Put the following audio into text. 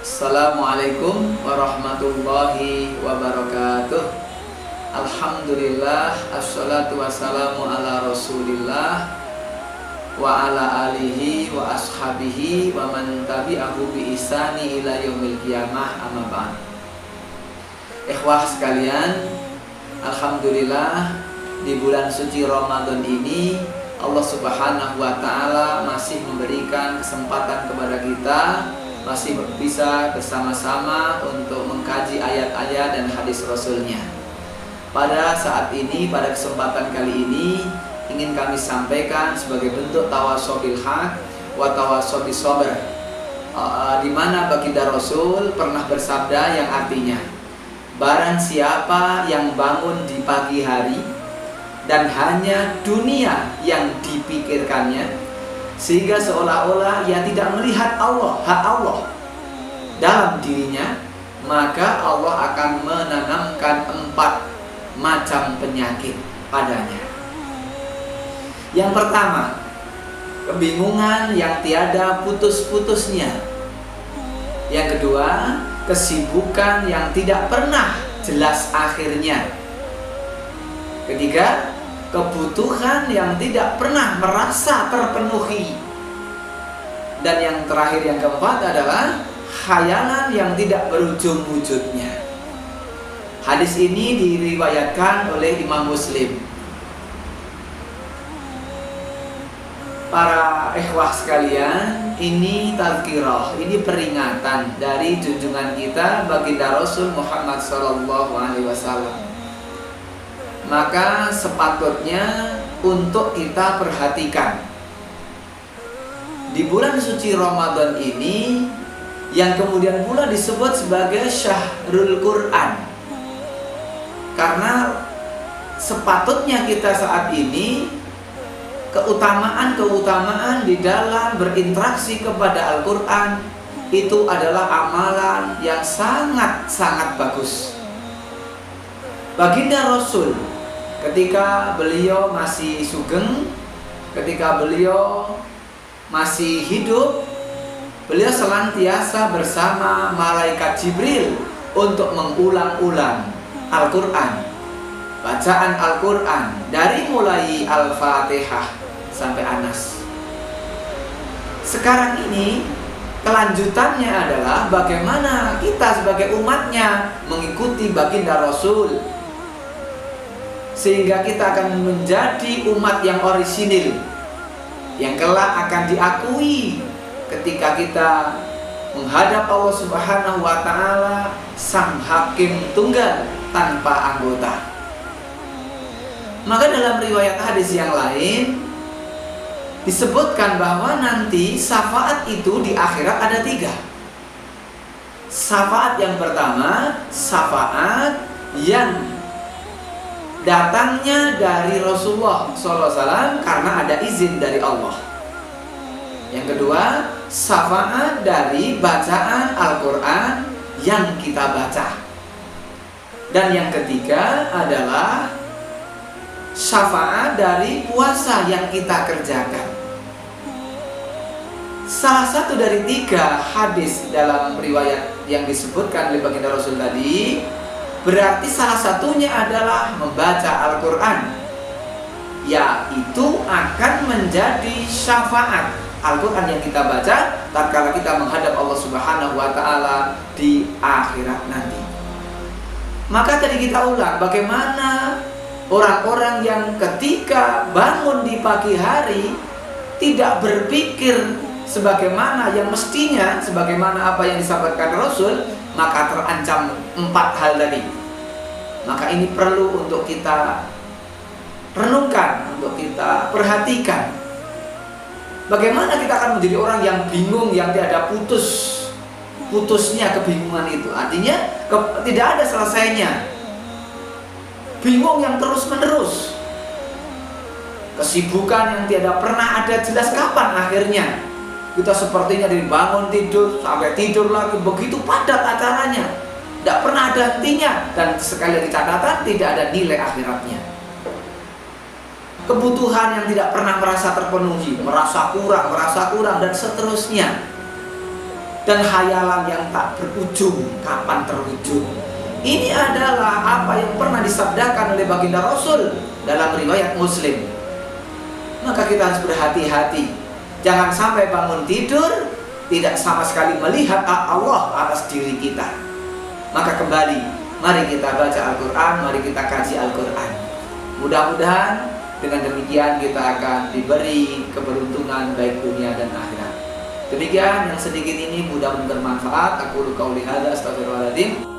Assalamualaikum warahmatullahi wabarakatuh. Alhamdulillah, assalatu wassalamu ala rasulillah wa ala alihi wa ashabihi wa man tabi'ahu bi ihsani ila yaumil qiyamah, amma ba'd. Ikhwah sekalian, alhamdulillah di bulan suci Ramadan ini Allah Subhanahu wa taala masih memberikan kesempatan kepada kita, masih bisa bersama-sama untuk mengkaji ayat-ayat dan hadis Rasulnya. Pada saat ini, pada kesempatan kali ini, ingin kami sampaikan sebagai bentuk tawasau bil haq wa tawasau bis sabr, di mana baginda Rasul pernah bersabda yang artinya, barang siapa yang bangun di pagi hari dan hanya dunia yang dipikirkannya, sehingga seolah-olah ia tidak melihat Allah, hak Allah dalam dirinya, maka Allah akan menanamkan 4 macam penyakit padanya. Yang pertama, kebingungan yang tiada putus-putusnya. Yang kedua, kesibukan yang tidak pernah jelas akhirnya. Ketiga, kebutuhan yang tidak pernah merasa terpenuhi. Dan yang terakhir, yang keempat adalah khayalan yang tidak berujung wujudnya. Hadis ini diriwayatkan oleh Imam Muslim. Para ikhwah sekalian, ini tazkirah, ini peringatan dari junjungan kita baginda Rasul Muhammad SAW. Maka sepatutnya untuk kita perhatikan di bulan suci Ramadan ini, yang kemudian pula disebut sebagai Syahrul Quran, karena sepatutnya kita saat ini keutamaan di dalam berinteraksi kepada Al-Quran itu adalah amalan yang sangat-sangat bagus. Baginda Rasul ketika beliau masih sugeng, ketika beliau masih hidup, beliau senantiasa bersama malaikat Jibril untuk mengulang-ulang Al-Quran, bacaan Al-Quran dari mulai Al-Fatihah sampai Anas. Sekarang ini kelanjutannya adalah bagaimana kita sebagai umatnya mengikuti baginda Rasul, sehingga kita akan menjadi umat yang orisinil, yang kelak akan diakui ketika kita menghadap Allah Subhanahu wa taala, Sang Hakim Tunggal tanpa anggota. Maka dalam riwayat hadis yang lain disebutkan bahwa nanti syafaat itu di akhirat ada 3. Syafaat yang pertama, syafaat yang datangnya dari Rasulullah SAW karena ada izin dari Allah. Yang kedua, syafaat dari bacaan Al-Quran yang kita baca. Dan yang ketiga adalah syafaat dari puasa yang kita kerjakan. Salah satu dari 3 hadis dalam riwayat yang disebutkan oleh baginda Rasul tadi, berarti salah satunya adalah membaca Al-Quran, yaitu akan menjadi syafaat. Al-Quran yang kita baca tatkala kita menghadap Allah Subhanahu wa taala di akhirat nanti. Maka tadi kita ulang, bagaimana orang-orang yang ketika bangun di pagi hari tidak berpikir sebagaimana yang mestinya, sebagaimana apa yang disampaikan Rasul, maka terancam 4 hal tadi. Maka ini perlu untuk kita renungkan, untuk kita perhatikan. Bagaimana kita akan menjadi orang yang bingung, yang tidak ada putusnya kebingungan itu. Artinya tidak ada selesainya. Bingung yang terus-menerus. Kesibukan yang tidak pernah ada jelas kapan akhirnya. Kita sepertinya dari bangun tidur sampai tidur lagi, begitu padat acaranya, tidak pernah ada hentinya, dan sekali lagi catatan, tidak ada nilai akhiratnya. Kebutuhan yang tidak pernah merasa terpenuhi, merasa kurang, dan seterusnya. dan hayalan yang tak berujung kapan terwujud. Ini adalah apa yang pernah disabdakan oleh baginda Rasul dalam riwayat Muslim. Maka kita harus berhati-hati, jangan sampai bangun tidur tidak sama sekali melihat Allah atas diri kita. Maka kembali, mari kita baca Al-Quran, mari kita kaji Al-Quran. Mudah-mudahan dengan demikian kita akan diberi keberuntungan baik dunia dan akhirat. Demikian yang sedikit ini mudah bermanfaat. Aku qauli hadza, astaghfirullahaladzim.